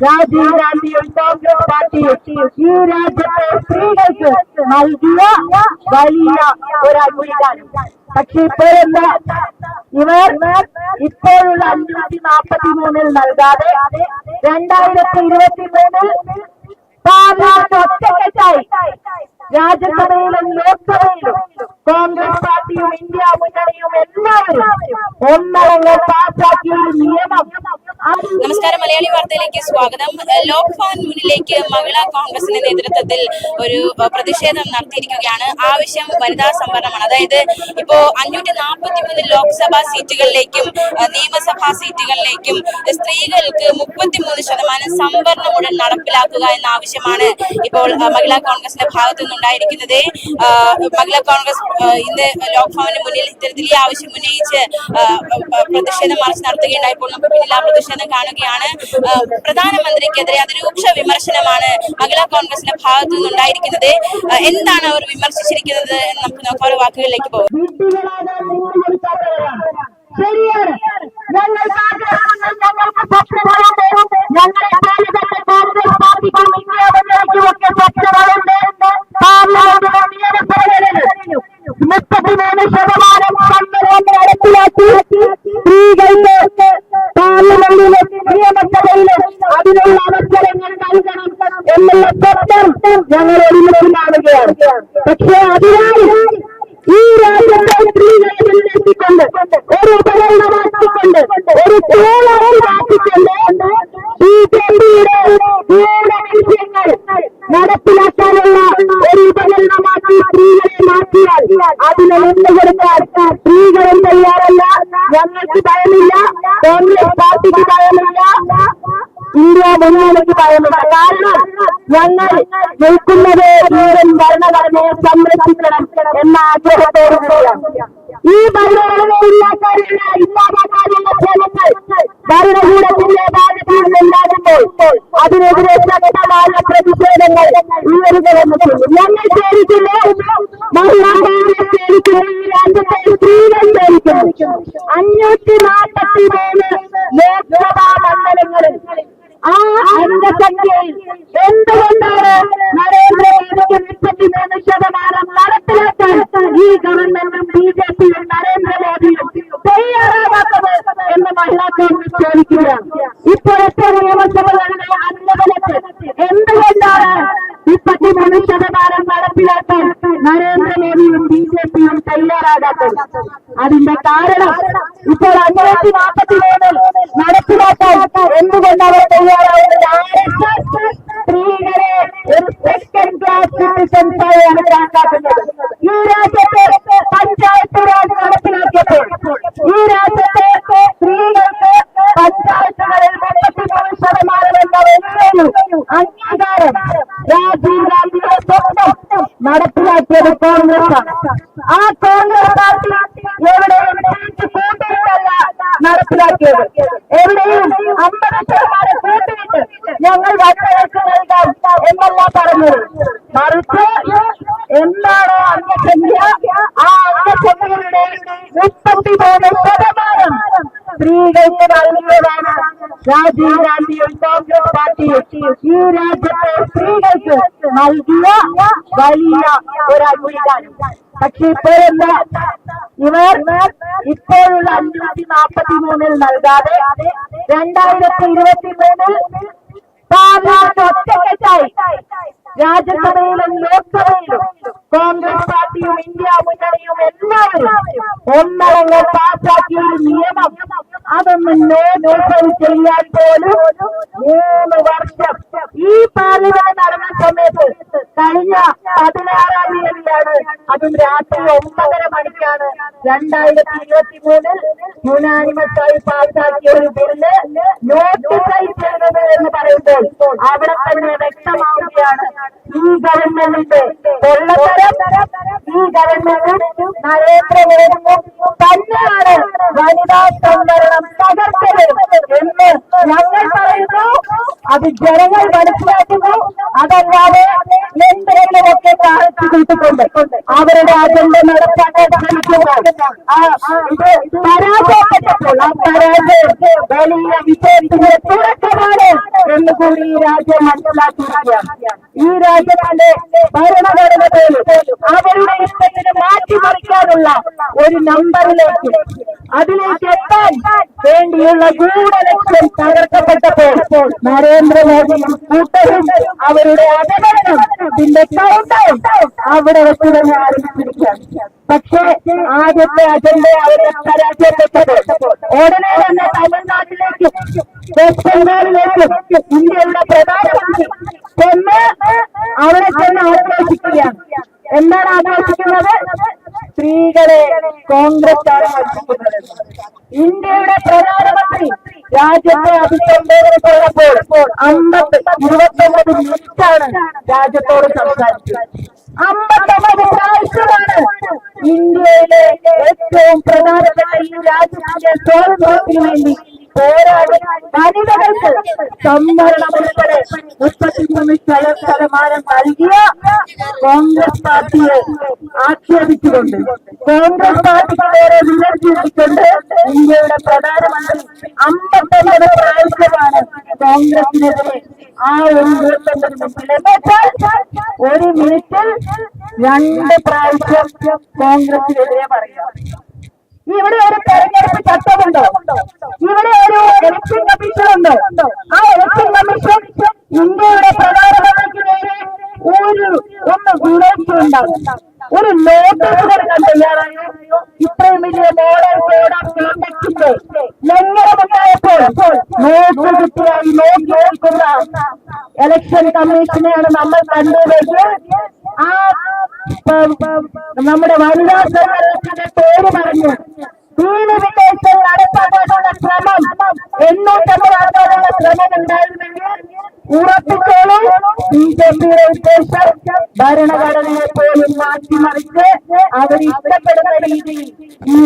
രാജീവ് ഗാന്ധിയും കോൺഗ്രസ് പാർട്ടിയും ഈ രാജ്യത്തെ സ്ത്രീകൾക്ക് നൽകിയ വലിയ ഒരു അംഗീകാരം. പക്ഷെ ഇപ്പോഴെന്താ ഇവർ ഇപ്പോഴുള്ള 543 നൽകാതെ 2023 പാർലമെന്റ് ഒറ്റക്കെട്ടായി രാജ്യസഭയിലും ലോക്സഭയിലും കോൺഗ്രസ് പാർട്ടിയും ഇന്ത്യ മുന്നണിയും എല്ലാവരും ഒന്നടങ്കം പാസാക്കിയ ഒരു നിയമം. നമസ്കാരം, മലയാളി വാർത്തയിലേക്ക് സ്വാഗതം. ലോക്ഭവൻ മുന്നിലേക്ക് മഹിളാ കോൺഗ്രസിന്റെ നേതൃത്വത്തിൽ ഒരു പ്രതിഷേധം നടത്തിയിരിക്കുകയാണ്. ആവശ്യം വനിതാ സംവരണമാണ്. അതായത് ഇപ്പോ 543 ലോക്സഭാ സീറ്റുകളിലേക്കും നിയമസഭാ സീറ്റുകളിലേക്കും സ്ത്രീകൾക്ക് 33% സംവരണം ഉടൻ നടപ്പിലാക്കുക എന്ന ആവശ്യമാണ് ഇപ്പോൾ മഹിളാ കോൺഗ്രസിന്റെ ഭാഗത്തു നിന്നുണ്ടായിരിക്കുന്നത്. മഹിളാ കോൺഗ്രസ് ഇന്ന് ലോക്ഭവന് മുന്നിൽ ഇത്തരത്തിൽ ഈ ആവശ്യം ഉന്നയിച്ച് പ്രതിഷേധ മാർച്ച് നടത്തുകയുണ്ടായി. ഇപ്പോൾ നമുക്ക് പിന്നിൽ ആ പ്രതിഷേധം കാണുകയാണ്. പ്രധാനമന്ത്രിക്കെതിരെ അതിരൂക്ഷ വിമർശനമാണ് മഹിളാ കോൺഗ്രസിന്റെ ഭാഗത്തു നിന്നുണ്ടായിരിക്കുന്നത്. എന്താണ് അവർ വിമർശിച്ചിരിക്കുന്നത് എന്ന് നമുക്ക് നോക്കാം. ഓരോ വാക്കുകളിലേക്ക് പോകും. ശരിയാണ്, ഞങ്ങൾക്ക് ആഗ്രഹങ്ങൾ, ഞങ്ങൾക്ക് സ്വപ്നങ്ങളുണ്ട്. ഞങ്ങളെ കോൺഗ്രസ് പാർട്ടിക്കും ഇന്ത്യ മുന്നണിക്കും ഒക്കെ സ്വപ്നങ്ങളുണ്ട്. പാർലമെന്റിലെ നിയമസഭകളിൽ 33% സംവരണം നടപ്പിലാക്കി സ്ത്രീകൾക്ക് പാർലമെന്റിലും നിയമസഭയിലും അതിനുള്ള അവസരങ്ങൾ നൽകണം എന്നുള്ള സ്വപ്നം ഞങ്ങൾ ഒരുമിച്ച് കാണുകയാണ്. പക്ഷേ അതിനായി ഈ രാജ്യത്തെ സ്ത്രീകളെ മുൻനിർത്തിക്കൊണ്ട് ഒരു ഉപകരണമാക്കിക്കൊണ്ട് ഒരു തോളാക്കി മാറ്റിക്കൊണ്ട് BJPയുടെ വിഷയങ്ങൾ നടപ്പിലാക്കാനുള്ള ഒരു ഉപകരണമാക്കി സ്ത്രീകളെ മാറ്റിയാൽ അതിന് നിന്നുകൊടുക്കാൻ സ്ത്രീകളും തയ്യാറല്ല. ഞങ്ങൾക്ക് ഭയമില്ല, കോൺഗ്രസ് പാർട്ടിക്ക് ഭയമില്ല, ഇന്ത്യ മുന്നണിക്ക് ഭയമില്ല. കാരണം ഞങ്ങൾ നിൽക്കുന്നത് ഇന്ത്യൻ ഭരണഘടനയെ സംരക്ഷിക്കണം എന്ന ആഗ്രഹത്തോടുകൂടിയാണ്. ഈ ഭരണഘടനയെ ഇല്ലാതാക്കാനുള്ള ശ്രമങ്ങൾ ഭരണകൂടത്തിന്റെ ഭാഗത്ത് നിന്നുണ്ടാകുമ്പോൾ അതിനെതിരെ ശക്തമായ പ്രതിഷേധങ്ങൾ ഉയരുകയെന്ന് ഞങ്ങൾ ചേരിക്കുന്നു. മഹിളാ കോൺഗ്രസ് ചേരിക്കുന്നു. ഈ രാജ്യത്തെ സ്ത്രീകൾ ചേരിക്കുന്നു. 543 ലോക്സഭാ മണ്ഡലങ്ങളിൽ ആ അംഗസംഖ്യയിൽ എന്തുകൊണ്ടാണ് നരേന്ദ്രമോദിക്ക് 33% നടപ്പിലാക്കാൻ ഈ ഗവൺമെന്റും BJPയും നരേന്ദ്രമോദിയും തയ്യാറാകാത്തത് എന്ന് മഹിളാ കോൺഗ്രസ് ചോദിക്കുകയാണ്. ഇപ്പോഴത്തെ നിയമസഭകളുടെ അംഗബലത്തിൽ എന്തുകൊണ്ടാണ് 33% നടപ്പിലാക്കാൻ നരേന്ദ്രമോദിയും BJPയും തയ്യാറാകാത്തത്? അതിന്റെ കാരണം ഇപ്പോൾ 543 നടപ്പിലാക്കാൻ എന്തുകൊണ്ട് അവർ തയ്യാറാവുന്നത്? സ്ത്രീകളെ ഒരു സെക്കൻഡ് ക്ലാസ് സിറ്റിസൺസായാണ് കണക്കാക്കുന്നത്. ഈ രാജ്യത്തെ പഞ്ചായത്ത് രാജ് നടപ്പിലാക്കിയപ്പോൾ ഈ രാജ്യത്തെ സ്ത്രീകൾക്ക് പഞ്ചായത്തുകളിൽ 33% എന്ന വലിയൊരു അംഗീകാരം രാജീവ് ഗാന്ധിയുടെ സ്വപ്നം നടപ്പിലാക്കിയത് കോൺഗ്രസാണ്. ആ കോൺഗ്രസ് പാർട്ടി എവിടെയും സീറ്റ് കൂട്ടിയിട്ടല്ല നടപ്പിലാക്കിയത്. എവിടെയും 50% കൂട്ടിയിട്ട് ഞങ്ങൾ വനിതകൾക്ക് നൽകാം എന്നല്ല പറഞ്ഞത്. മറിച്ച് എന്താണോ അംഗസംഖ്യ, ആ അംഗസംഖ്യയുടെ 33% സ്ത്രീകൾക്ക് നൽകിയതാണ് രാജീവ് ഗാന്ധിയും കോൺഗ്രസ് പാർട്ടിയും ഈ രാജ്യത്തെ സ്ത്രീകൾക്ക് നൽകിയ വലിയ ഒരു അംഗീകാരം. പക്ഷെ ഇപ്പോഴെന്താ ഇവർ ഇപ്പോഴുള്ള 543 നൽകാതെ 2023 പാർലമെന്റ് ഒറ്റക്കെട്ടായി രാജ്യസഭയിലും ലോക്സഭയിലും കോൺഗ്രസ് പാർട്ടിയും ഇന്ത്യ മുന്നണിയും എല്ലാവരും ഒന്നടങ്കം പാസാക്കിയ ഒരു നിയമം. അതൊന്ന് നോട്ടിഫൈ ചെയ്യാൻ പോലും 3 വർഷം. ഈ പാർലമെന്റ് നടന്ന സമയത്ത് കഴിഞ്ഞ 16-ാം തീയതിയാണ്, അതും രാത്രി 9:30 മണിക്കാണ് 2023 യുനാനിമസായി പാസാക്കിയ ഒരു ബില്ല് നോട്ടിഫൈ ചെയ്തത് എന്ന് പറയുമ്പോൾ അവിടെ തന്നെ വ്യക്തമാവുകയാണ് ഈ ഗവൺമെന്റിന്റെ കൊള്ളത്തരം. ഈ ഗവൺമെന്റ് നരേന്ദ്രമോദിയും തന്നെയാണ് വനിതാ സംവരണം തകർത്തത് എന്ന് ഞങ്ങൾ പറയുന്നു. അത് ജനങ്ങൾ മനസ്സിലാക്കുന്നു. അതല്ലാതെ എന്തെങ്കിലുമൊക്കെ കാണിച്ചു കൂട്ടിക്കൊണ്ട് അവരുടെ അജണ്ട നടപ്പാക്കാൻ ശ്രമിക്കുമ്പോൾ ഇത് പരാജയപ്പെട്ടപ്പോൾ ആ പരാജയം വലിയ വിജയത്തിന്റെ തുടക്കമാണ് എന്ന് കൂടി ഈ രാജ്യം മനസ്സിലാക്കിയിരിക്കുകയാണ്. ഈ രാജ്യത്തിന്റെ ഭരണഘടന പോലും അവരുടെ ഇഷ്ടത്തിന് മാറ്റിമറിക്കാനുള്ള ഒരു നമ്പറിലേക്ക് അതിലേക്ക് എത്താൻ വേണ്ടിയുള്ള ഗൂഢലക്ഷ്യം തകർക്കപ്പെട്ടപ്പോൾ നരേന്ദ്രമോദിയും കൂട്ടരും അവരുടെ അപകടത്തിന്റെ അവിടെ വെച്ച് തന്നെ ആരംഭിച്ചിരിക്കുകയാണ്. പക്ഷേ ആദ്യത്തെ അജണ്ട അവരെ പരാജയപ്പെട്ടത് ഉടനെ തന്നെ തമിഴ്നാട്ടിലേക്കും വെസ്റ്റ് ബംഗാളിലേക്കും ഇന്ത്യയുടെ പ്രധാനമന്ത്രി ചെന്ന് അവിടെ ചെന്ന് ആഘോഷിക്കുകയാണ്. എന്താണ് ആഘോഷിക്കുന്നത്? സ്ത്രീകളെ കോൺഗ്രസ് ആണ് മത്സരിക്കുന്നത്. ഇന്ത്യയുടെ പ്രധാനമന്ത്രി രാജ്യത്തെ അഭിസംബോധന ചെയ്തപ്പോൾ 29 മിനിറ്റാണ് രാജ്യത്തോട് സംസാരിച്ചത്. 59 പ്രാവശ്യമാണ് ഇന്ത്യയിലെ ഏറ്റവും പ്രധാനപ്പെട്ട ഈ രാജ്യത്തിന്റെ സ്വാതന്ത്ര്യത്തിന് വേണ്ടി പോരാടി വനിതകൾക്ക് സംവരണം ഉൾപ്പെടെ 33% നൽകിയ കോൺഗ്രസ് പാർട്ടിയെ ആക്ഷേപിച്ചുകൊണ്ട് കോൺഗ്രസ് പാർട്ടിക്ക് നേരെ വിലയിരുത്തിക്കൊണ്ട് ഇന്ത്യയുടെ പ്രധാനമന്ത്രി 59 പ്രാവശ്യമാണ് കോൺഗ്രസിനെതിരെ ആ ഒരു 29 മിനിറ്റിൽ ഒരു മിനിറ്റിൽ 2 പ്രാവശ്യം കോൺഗ്രസിനെതിരെ പറയാം. ഇവിടെ ഒരു തെരഞ്ഞെടുപ്പ് ചട്ടമുണ്ടോ? ഇവിടെ ഒരു ഇലക്ഷൻ കമ്മീഷൻ ഉണ്ടോ? ആ ഇലക്ഷൻ കമ്മീഷൻ ഇന്ത്യയുടെ പ്രധാനമന്ത്രിക്ക് നേരെ ഒന്ന് വിവേചിച്ചുണ്ടാകും. ഒരു നോട്ടീസ് കൊടുക്കാൻ തയ്യാറായോ? ഇത്രയും വലിയ മോഡൽ കോഡ് ഓഫ് കോണ്ടക്ടിന്റെ ലംഘനമുണ്ടായപ്പോൾ നോട്ട് കുത്തിയായി നോക്കി നിൽക്കുന്ന ഇലക്ഷൻ കമ്മീഷനെയാണ് നമ്മൾ കണ്ടതെങ്കിൽ ആ നമ്മുടെ വനിതാ സംവരണത്തിന്റെ പേര് പറഞ്ഞു ഭീമവിദേശം നടപ്പാക്കാനുള്ള ശ്രമം 850 ആക്കാനുള്ള ശ്രമം ഉണ്ടായിരുന്നെങ്കിൽ ഉറപ്പിച്ചോളും ബിജെപിയുടെ ഉദ്ദേശം ഭരണഘടനയെ പോലും മാറ്റിമറിച്ച് അവർ ഇഷ്ടപ്പെടുന്ന രീതിയിൽ ഈ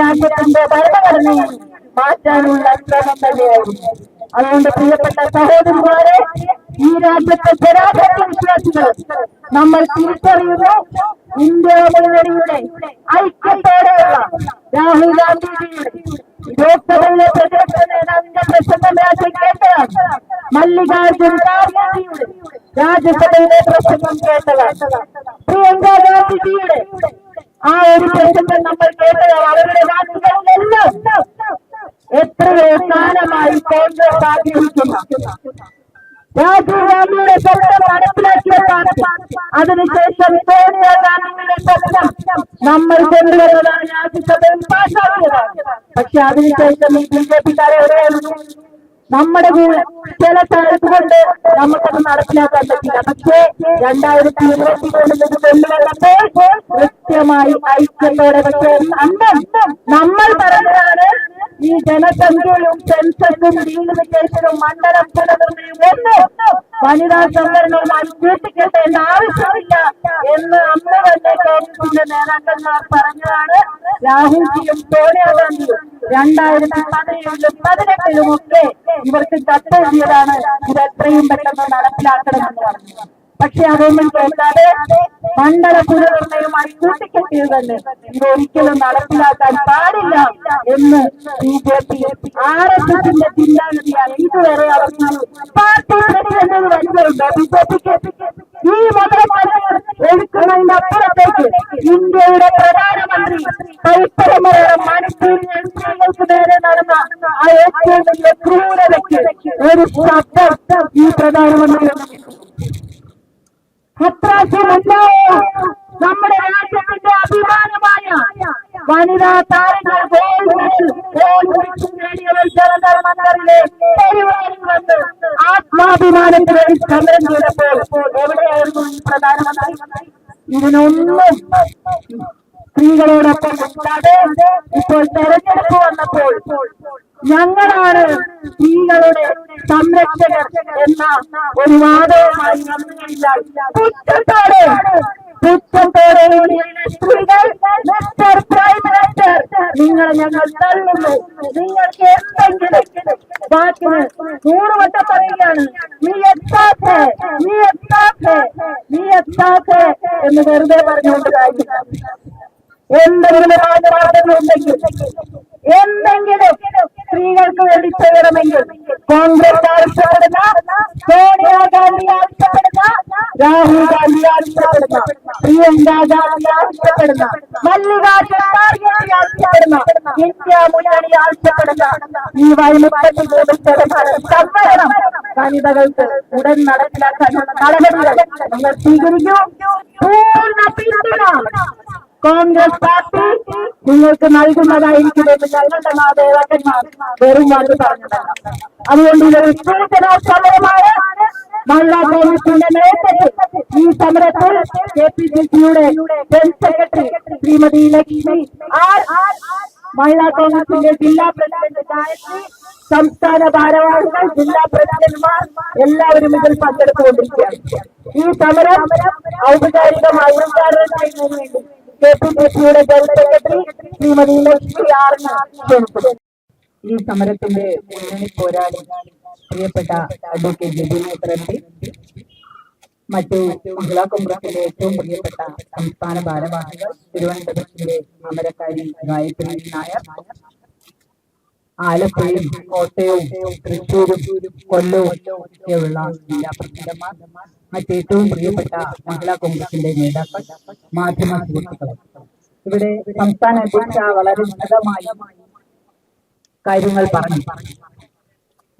രാജ്യത്തിന്റെ ഭരണഘടനയെ മാറ്റാനുള്ള ശ്രമം തന്നെയായിരുന്നു. അതുകൊണ്ട് പ്രിയപ്പെട്ട സഹോദരിമാരെ, ഈ രാജ്യത്തെ ജനാധിപത്യ വിശ്വാസികൾ നമ്മൾ തിരിച്ചറിയുന്നു. ഇന്ത്യ മുന്നണിയുടെ ഐക്യത്തോടെയുള്ള രാഹുൽ ഗാന്ധിജിയുടെ ലോക്സഭയിലെ പ്രതിപക്ഷ നേതാവിന്റെ പ്രസംഗം രാജ്യം കേട്ടതാണ്. മല്ലികാർജുൻ ഖാർഗെജിയുടെ രാജ്യസഭയിലെ പ്രസംഗം കേട്ടതാണ്. പ്രിയങ്ക ഗാന്ധിജിയുടെ ആ ഒരു പ്രസംഗം നമ്മൾ കേട്ടതാണ്. അവരുടെ വാക്കുകളിലെല്ലാം എത്രയോ കാലമായി കോൺഗ്രസ് ആഗ്രഹിക്കുന്ന രാജീവ് ഗാന്ധിയുടെ സ്വപ്നം നടപ്പിലാക്കിയ പാർട്ടി, അതിനുശേഷം സോണിയാഗാന്ധിയുടെ സ്വപ്നം നമ്മൾ കൊണ്ടുവന്നതാണ്, രാജ്യസഭയിൽ പാസാക്കിയതാണ്. പക്ഷെ അതിനുശേഷം ഈ ബിജെപിക്കാരെ എവിടെയായിരുന്നു? നമ്മുടെ ചില സ്ഥലത്ത് കൊണ്ട് നമുക്കത് നടപ്പിലാക്കാൻ പറ്റില്ല. പക്ഷേ 2023 ഇത് കൊണ്ടുവന്നപ്പോൾ കൃത്യമായി ഐക്യത്തോടെ. പക്ഷേ അന്ന് നമ്മൾ പറഞ്ഞതാണ് ഈ ജനസംഖ്യയും സെൻസസും ഡീലിമിറ്റേഷനും മണ്ഡലം പുനർനിർണയവും വനിതാ സംവരണവുമായി കൂട്ടിക്കെട്ടേണ്ട ആവശ്യമില്ല എന്ന് അന്ന് തന്നെ കോൺഗ്രസിന്റെ നേതാക്കന്മാർ പറഞ്ഞതാണ്. രാഹുൽജിയും സോണിയാഗാന്ധിയും 2017-ലും 2018-ലും ഒക്കെ ഇവർക്ക് കത്തെഴുതിയതാണ് ഇത് എത്രയും പെട്ടെന്ന് നടപ്പിലാക്കണമെന്ന് പറഞ്ഞു. പക്ഷെ അതൊന്നും കേൾക്കാതെ മണ്ഡല പുനർനിർണയവുമായി കൂട്ടിക്കെട്ടിയത് തന്നെ ഇതൊരിക്കലും നടപ്പിലാക്കാൻ പാടില്ല എന്ന് ബിജെപി RSSന്റെ ചിന്താഗതിയാണ്. ഇതുവരെ അവർക്ക് പാർട്ടി പ്രസിഡന്റ് വനിതയുണ്ട്. ബിജെപിക്ക് ഈ മുതലെടുക്കുന്നതിന്റെ അപ്പുറത്തേക്ക് ഇന്ത്യയുടെ പ്രധാനമന്ത്രി കൈപ്പരമരണം മണിപ്പൂരിലെ സ്ത്രീകൾക്ക് നേരെ നടന്ന ആ ഏറ്റവും വലിയ ക്രൂരതയ്ക്ക് ഒരു ശബ്ദം ഈ പ്രധാനമന്ത്രി ഹത്രാശുണ്ടായ നമ്മുടെ രാജ്യത്തിന്റെ അഭിമാനമായ വനിതാ താരങ്ങൾ നേടിയവർ ജലന്ധർ മന്ദിറിലെ പരിപാടിയിൽ വന്ന് ആത്മാഭിമാനത്തിന് വേണ്ടി സമരം ചെയ്തപ്പോൾ എവിടെയായിരുന്നു ഈ പ്രധാനമന്ത്രി? ഇതിനൊന്നും സ്ത്രീകളോടൊപ്പം ഇല്ലാതെ ഇപ്പോൾ തെരഞ്ഞെടുപ്പ് വന്നപ്പോൾ ഞങ്ങളാണ് സ്ത്രീകളുടെ സംരക്ഷകർ എന്ന ഒരു വാദവുമായി വന്നുകഴിഞ്ഞാൽ കുറ്റത്തോടെ പുച്ഛത്തോടെ സ്ത്രീകൾ മിസ്റ്റർ പ്രൈം മിനിസ്റ്റർ നിങ്ങളെ ഞങ്ങൾ തള്ളുന്നു. നിങ്ങൾക്ക് എന്തെങ്കിലും വാക്കിന് 100 വട്ടം പറയുകയാണ് നീ എത്താത്തെ എന്ന് വെറുതെ പറഞ്ഞുകൊണ്ട് കാര്യമില്ല. എന്തെങ്കിലും ആഗ്രഹങ്ങളുണ്ടെങ്കിൽ എന്തെങ്കിലും സ്ത്രീകൾക്ക് വേണ്ടി ചെയ്യണമെങ്കിൽ കോൺഗ്രസ് ആവശ്യപ്പെടുന്ന, സോണിയാഗാന്ധി ആവശ്യപ്പെടുന്ന, രാഹുൽ ഗാന്ധി ആവശ്യപ്പെടുന്ന, പ്രിയങ്ക ഗാന്ധി ആവശ്യപ്പെടുന്ന, മല്ലികാർജുന ഖാർഗെ ആവശ്യപ്പെടുന്ന, ഇന്ത്യ മുന്നണി ആവശ്യപ്പെടുന്ന ഈ 33% സംവരണം വനിതകൾക്ക് ഉടൻ നടപ്പിലാക്കാനുള്ള നടപടികൾ നിങ്ങൾ സ്വീകരിക്കൂ. പൂർണ്ണ പിന്തുണ കോൺഗ്രസ് പാർട്ടി നിങ്ങൾക്ക് നൽകുന്നതായിരിക്കുമെന്ന് ഞങ്ങളുടെ നേതാക്കന്മാർ വെറും വാക്ക് പറഞ്ഞതല്ല. അതുകൊണ്ട് ഇതൊരു സൂചനാ സമരമാണ്. മഹിളാ കോൺഗ്രസിന്റെ നേതൃത്വത്തിൽ ഈ സമരത്തിൽ KPCCയുടെ general secretary Shrimati Lakshmi R, Mahila കോൺഗ്രസിന്റെ ജില്ലാ പ്രസിഡന്റ് ഗായത്രി, സംസ്ഥാന ഭാരവാഹികൾ, ജില്ലാ പ്രസിഡന്റുമാർ എല്ലാവരും ഇതിൽ പങ്കെടുത്തുകൊണ്ടിരിക്കുകയാണ്. ഈ സമരം ഔപചാരികമായി ഉദ്ഘാടനം ചെയ്യുന്നതിന് വേണ്ടി KPCCയുടെ ജനറൽ സെക്രട്ടറി ശ്രീമതി ലക്ഷ്മി ആറിന് ക്ഷണിക്കുന്നു. ഈ സമരത്തിന്റെ മുന്നണി പോരാളി പ്രിയപ്പെട്ട അഡ്വക്കേറ്റ് ജബിനേത്രന്റെ മറ്റു മഹിളാ കോൺഗ്രസിന്റെ ഏറ്റവും പ്രിയപ്പെട്ട സംസ്ഥാന ഭാരവാഹികൾ, തിരുവനന്തപുരത്തിന്റെ അമരക്കാരി ഗായത്രി നായർ, ആലപ്പുഴയും കോട്ടയവും തൃശ്ശൂരും കൊല്ലവും ഒക്കെയുള്ള ജില്ലാ പ്രസിഡന്റുമാർ, മറ്റേറ്റവും പ്രിയപ്പെട്ട മഹിളാ കോൺഗ്രസിന്റെ നേതാക്കൾ, മാധ്യമ സുഹൃത്തുക്കൾ, ഇവിടെ സംസ്ഥാന അധ്യക്ഷ വളരെ വിശദമായി കാര്യങ്ങൾ പറഞ്ഞു.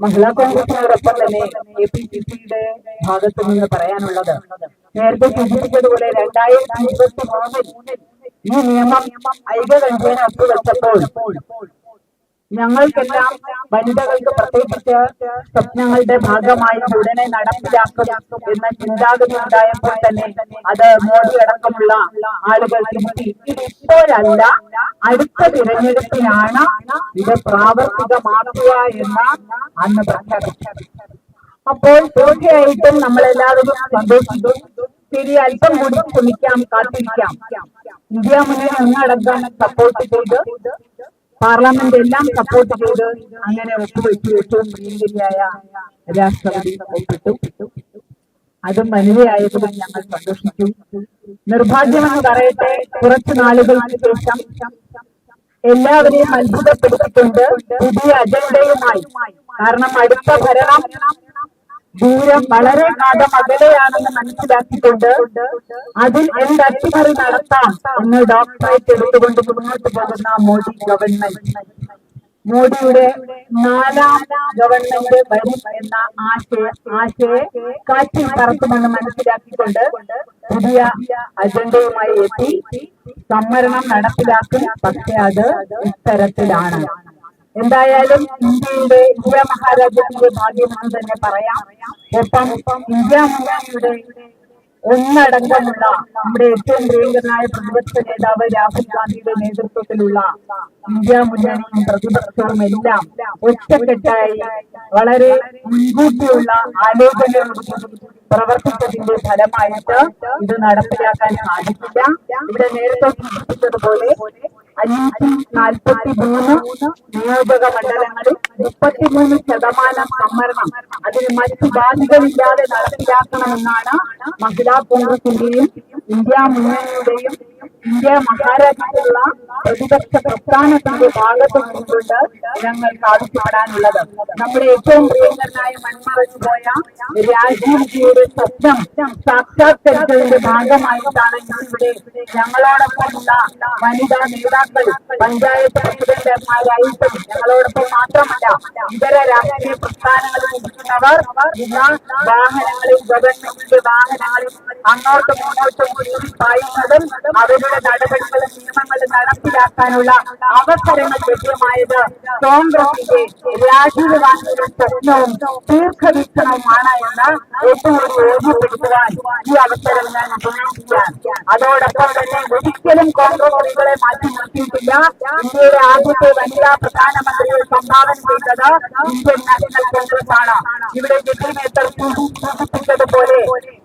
മഹിളാ കോൺഗ്രസിനോടൊപ്പം തന്നെ KPCCയുടെ ഭാഗത്തു നിന്ന് പറയാനുള്ളത്, നേരത്തെ സൂചിപ്പിച്ചതുപോലെ 2023 ഈ നിയമം ഐകകണ്ഠേന ഒപ്പുവെച്ചപ്പോൾ ഞങ്ങൾക്കെല്ലാം വനിതകൾക്ക് പ്രത്യേകിച്ച് സ്വപ്നങ്ങളുടെ ഭാഗമായി ഉടനെ നടപ്പിലാക്കും എന്ന ചിന്താഗതി ഉണ്ടായപ്പോൾ തന്നെ അത് മോദി അടക്കമുള്ള ആളുകൾ തിരുത്തി ഇതിപ്പോഴല്ല അടുത്ത തിരഞ്ഞെടുപ്പിനാണ് ഇത് പ്രാവർത്തികമാക്കുക എന്ന് അന്ന് പ്രഖ്യാപിച്ചു. അപ്പോൾ തീർച്ചയായിട്ടും നമ്മളെല്ലാവരും സന്തോഷിക്കും. ശരി, അല്പം കൂടി ശ്രമിക്കാം, കാത്തിരിക്കാം. ഇന്ത്യ മുന്നണി ഒന്നടങ്കം സപ്പോർട്ട് ചെയ്ത്, പാർലമെന്റ് എല്ലാം സപ്പോർട്ട് ചെയ്ത് അങ്ങനെ ഒപ്പുവെച്ചു. ഏറ്റവും പ്രിയങ്കരിയായ രാഷ്ട്രപതി ഒപ്പിട്ടു. അതും വനിതയായതിലും ഞങ്ങൾ സന്തോഷിച്ചു. നിർഭാഗ്യമെന്ന് പറയട്ടെ, കുറച്ചു നാളുകൾക്ക് ശേഷം എല്ലാവരെയും അത്ഭുതപ്പെടുത്തിക്കൊണ്ട് പുതിയ അജണ്ടയുമായി, കാരണം അടുത്ത ഭരണം ദൂരം വളരെ കാലം അകലെയാണെന്ന് മനസ്സിലാക്കിക്കൊണ്ട് അതിൽ എന്ത് അട്ടിമറി നടത്താം എന്ന് ഡോക്ടറേറ്റ് എടുത്തുകൊണ്ട് മുന്നോട്ട് പോകുന്ന മോദി ഗവൺമെന്റ്, മോദിയുടെ 4ാം ഗവൺമെന്റ് വരും എന്ന ആശയെ കാറ്റിൽ പറത്തുമെന്ന് മനസ്സിലാക്കിക്കൊണ്ട് പുതിയ അജണ്ടയുമായി എത്തി. സംവരണം നടപ്പിലാക്കും, പക്ഷെ അത് ഇത്തരത്തിലാണ്. എന്തായാലും ഇന്ത്യ മഹാരാജ്യത്തിന്റെ ഭാഗ്യമെന്ന് തന്നെ പറയാം. ഒപ്പം ഇന്ത്യ മുന്നണിയുടെ ഒന്നടങ്കമുള്ള നമ്മുടെ ഏറ്റവും പ്രിയങ്കരനായ പ്രതിപക്ഷ നേതാവ് രാഹുൽ ഗാന്ധിയുടെ നേതൃത്വത്തിലുള്ള ഇന്ത്യ മുന്നണിയും പ്രതിപക്ഷവും എല്ലാം ഒറ്റക്കെട്ടായി വളരെ മുൻകൂട്ടിയുള്ള ആലോചനയോടുകൂടി പ്രവർത്തിച്ചതിന്റെ ഫലമായിട്ട് ഇത് നടപ്പിലാക്കാൻ സാധിക്കില്ല. ഇവിടെ നേരത്തെ സൂചിപ്പിച്ചതുപോലെ 543 നിയോജക മണ്ഡലങ്ങളിൽ 33% സംവരണം അതിന് മറ്റു ബാധ്യതയില്ലാതെ നടപ്പിലാക്കണമെന്നാണ് മഹിളാ കോൺഗ്രസിന്റെയും ഇന്ത്യ മുന്നണിയുടെയും ഇന്ത്യ മഹാരാജ്യത്തിലുള്ള പ്രതിപക്ഷ പ്രസ്ഥാനത്തിന്റെ ഭാഗത്തു നിന്നുകൊണ്ട് ഞങ്ങൾക്ക് ആവശ്യപ്പെടാനുള്ളത്. നമ്മുടെ ഏറ്റവും പ്രിയങ്കരനായ മൺമറഞ്ഞു പോയ രാജീവ്ജിയുടെ സ്വപ്നം സാക്ഷാത്കരിച്ചതിന്റെ ഭാഗമായിട്ടാണ് ഇവിടെ ഞങ്ങളോടൊപ്പമുള്ള വനിതാ നേതാക്കൾ, പഞ്ചായത്ത് പ്രസിഡന്റുമാരായിട്ടും ഞങ്ങളോടൊപ്പം മാത്രമല്ല ഇതര രാഷ്ട്രീയ പ്രസ്ഥാനങ്ങളിൽ ഇരിക്കുന്നവർ ഇന്ന് വാഹനങ്ങളിൽ, ഗവൺമെന്റിന്റെ വാഹനങ്ങളിൽ അങ്ങോട്ടും ഇങ്ങോട്ടും പായുന്നതും അവരുടെ അവരുടെ നടപടികളും നിയമങ്ങളും നടപ്പിലാക്കാനുള്ള അവസരങ്ങൾ ലഭ്യമായത് കോൺഗ്രസിന്റെ രാജീവ് ഗാന്ധിയുടെ സ്വപ്നവും ദീർഘവീക്ഷണവുമാണ് എന്ന് ഒന്നുകൂടി ഓർമ്മപ്പെടുത്തുവാൻ ഈ അവസരം ഞാൻ ഉപയോഗിക്കുകയാണ്. അതോടൊപ്പം തന്നെ ഒരിക്കലും കോൺഗ്രസ് സ്ത്രീകളെ മാറ്റി നിർത്തിയിട്ടില്ല. ഇന്ത്യയുടെ ആദ്യത്തെ വനിതാ പ്രധാനമന്ത്രിയെ സംഭാവന ചെയ്തത് ഇന്ത്യൻ നാഷണൽ കോൺഗ്രസ് ആണ്. ഇവിടെ ജഗീനേത്തർ സൂചിപ്പിച്ചതുപോലെ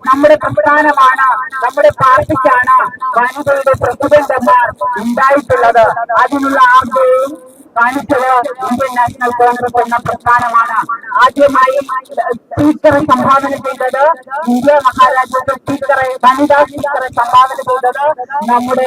നമ്മുടെ പ്രസ്ഥാനമാണ്, നമ്മുടെ പാർട്ടിക്കാണ് വനിതയുടെ പ്രസിഡന്റന്മാർ ഉണ്ടായിട്ടുള്ളത്. അതിനുള്ള ആർജവും കാണിച്ചത് ഇന്ത്യൻ നാഷണൽ കോൺഗ്രസ് എന്ന പ്രസ്ഥാനമാണ്. ആദ്യമായി സ്പീക്കറെ സംഭാവന ചെയ്തത് ഇന്ത്യ മഹാരാജ്യത്തെ സ്പീക്കറെ, വനിതാ സ്പീക്കറെ സംഭാവന ചെയ്തത് നമ്മുടെ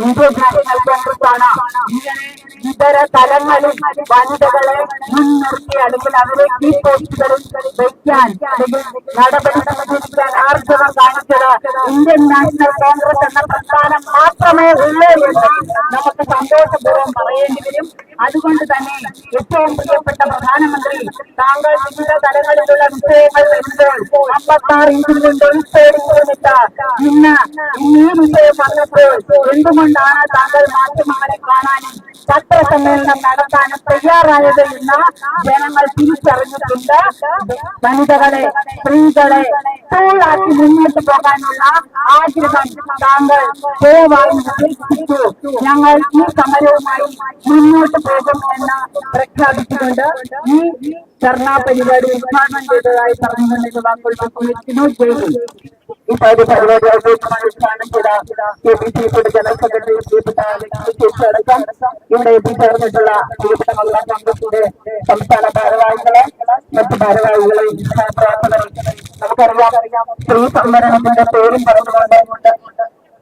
ഇന്ത്യൻ നാഷണൽ കോൺഗ്രസ് ആണ്. ഇങ്ങനെ ഇതര തലങ്ങളിൽ വനിതകളെ മുൻനിർത്തി അല്ലെങ്കിൽ അവരെ കീ പോസ്റ്റുകളിൽ വയ്ക്കാൻ അല്ലെങ്കിൽ നടപടി സ്വീകരിക്കാൻ ആർജവം കാണിച്ചത് ഇന്ത്യൻ നാഷണൽ കോൺഗ്രസ് എന്ന പ്രസ്ഥാനം മാത്രമേ ഉള്ളൂ എന്ന് നമുക്ക് സന്തോഷപൂർവ്വം പറയേണ്ടി വരും. അതുകൊണ്ട് തന്നെ ഏറ്റവും പ്രിയപ്പെട്ട പ്രധാനമന്ത്രി, താങ്കൾ വിവിധ തലങ്ങളിലുള്ള വിഷയങ്ങൾ വരുമ്പോൾ 56 ഇഞ്ചിൽ കൊണ്ട് ഉൾപ്പെടുന്നിട്ട് ഇന്ന് ഈ വിഷയം വന്നപ്പോൾ എന്തുകൊണ്ടാണ് താങ്കൾ മാധ്യമങ്ങളെ കാണാനും പത്രസമ്മേളനം നടത്താനും തയ്യാറായത് എന്ന് ജനങ്ങൾ തിരിച്ചറിഞ്ഞിട്ടുണ്ട്. വനിതകളെ, സ്ത്രീകളെ ാക്കി മുന്നോട്ട് പോകാനുള്ള ആഗ്രഹം താങ്കൾ ദയവായി ഉപേക്ഷിച്ചു. ഞങ്ങൾ ഈ സമരവുമായി മുന്നോട്ട് പോകും എന്ന് പ്രഖ്യാപിച്ചുകൊണ്ട് ഈ ധർണാ പരിപാടി ഉദ്ഘാടനം ചെയ്തതായി പറഞ്ഞുകൊണ്ട് വാക്കുകൾ പങ്കുവയ്ക്കുന്നു. ഈ പരിപാടി ഉദ്ഘാടനം ചെയ്ത KPCCയുടെ ജനറൽ സെക്രട്ടറി ശ്രീപ്പെട്ട അടക്കം ഇവിടെ എത്തിച്ചേർന്നിട്ടുള്ള ശ്രീപ്പെട്ട മഹിളാ കോൺഗ്രസിന്റെ സംസ്ഥാന ഭാരവാഹികളെ, മറ്റു ഭാരവാഹികളെ, പ്രവർത്തകരെ, നമുക്കറിയാം സ്ത്രീ സംവരണത്തിന്റെ പേരും പറഞ്ഞുകൊണ്ട്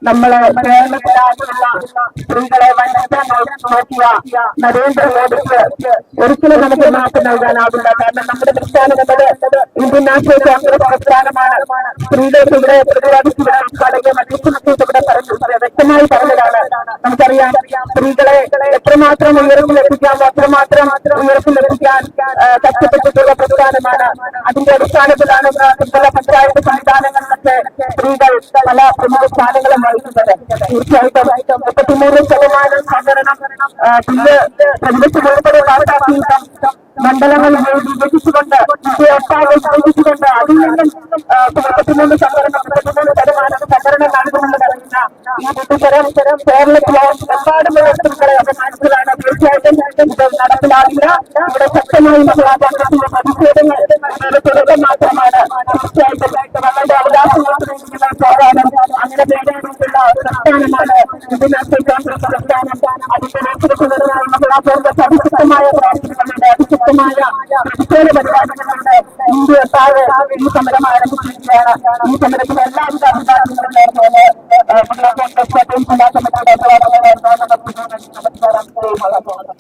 നമ്മള് കേരളത്തിലാകുന്ന സ്ത്രീകളെ വഞ്ചിക്കാൻ നോക്കിയ നരേന്ദ്രമോദിക്ക് ഒരിക്കലും നമുക്ക് മാറ്റി നൽകാനാവില്ല. കാരണം നമ്മുടെ പ്രസ്ഥാനം എന്നത് ഇന്ത്യൻ നാഷണൽ കോൺഗ്രസ് പ്രസ്ഥാനമാണ്. സ്ത്രീകൾക്ക് ഇവിടെ പ്രതിരോധിച്ചുകടകെ മറ്റു ഇവിടെ വ്യക്തമായി പറഞ്ഞതാണ്. നമുക്കറിയാം സ്ത്രീകളെ എത്രമാത്രം ഉയർത്തിലെത്തിക്കാമോ അത്രമാത്രം ഉയർത്തിലെത്തിക്കാൻ കഷ്ടപ്പെട്ടിട്ടുള്ള പ്രസ്ഥാനമാണ്. അതിന്റെ അടിസ്ഥാനത്തിലാണ് ത്രിതല പഞ്ചായത്ത് സംവിധാനങ്ങളിലൊക്കെ സ്ത്രീകൾ പല പ്രമുഖ സ്ഥാനങ്ങളും വഹിക്കുന്നത്. തീർച്ചയായിട്ടും 33% സംവരണം പ്രതിപക്ഷം ഉൾപ്പെടെ പാസാക്കിയിട്ടും മണ്ഡലങ്ങൾ വിഭജിച്ചുകൊണ്ട് ഒട്ടാകെ വിഭജിച്ചുകൊണ്ട് അതിൽ നിന്നും 33% സംവരണം നൽകുമെന്ന് പറയുന്ന ഈ വിധതരം കേരളത്തിലെ എമ്പാടുമുള്ള സ്ത്രീകളെ അപമാനിച്ചതാണ്. തീർച്ചയായിട്ടും ഇത് നടപ്പിലാകില്ല. ഇവിടെ ശക്തമായി മഹിളാ കോൺഗ്രസിന്റെ പ്രതിഷേധങ്ങൾ തുടക്കം മാത്രമാണ്. തീർച്ചയായിട്ടും നമ്മളുടെ അവകാശങ്ങൾക്ക് വേണ്ടിയുള്ള പോരാട്ടം അങ്ങനെ വേണ്ടിയിട്ടുള്ള പ്രസ്ഥാനമാണ് ഇന്ത്യൻ നാഷണൽ കോൺഗ്രസ് പ്രസ്ഥാനം. അതിന്റെ നേതൃത്വത്തിലുള്ള മഹിളാ കോൺഗ്രസ് അതിശക്തമായ പ്രവർത്തനങ്ങളുടെ അതിശക്തമായ പ്രതിഷേധ പരിപാടികളുണ്ട്. ഇന്ത്യ ഒട്ടാകെ ഈ സമരം ആരംഭിച്ചിരിക്കുകയാണ്. ഈ സമരത്തിൽ എല്ലാവിധ അഭിപ്രായങ്ങളും നേർന്നുകൊണ്ട് മഹിളാ കോൺഗ്രസ് ജില്ലാ കമ്മിറ്റിയുടെ നമസ്കാരം.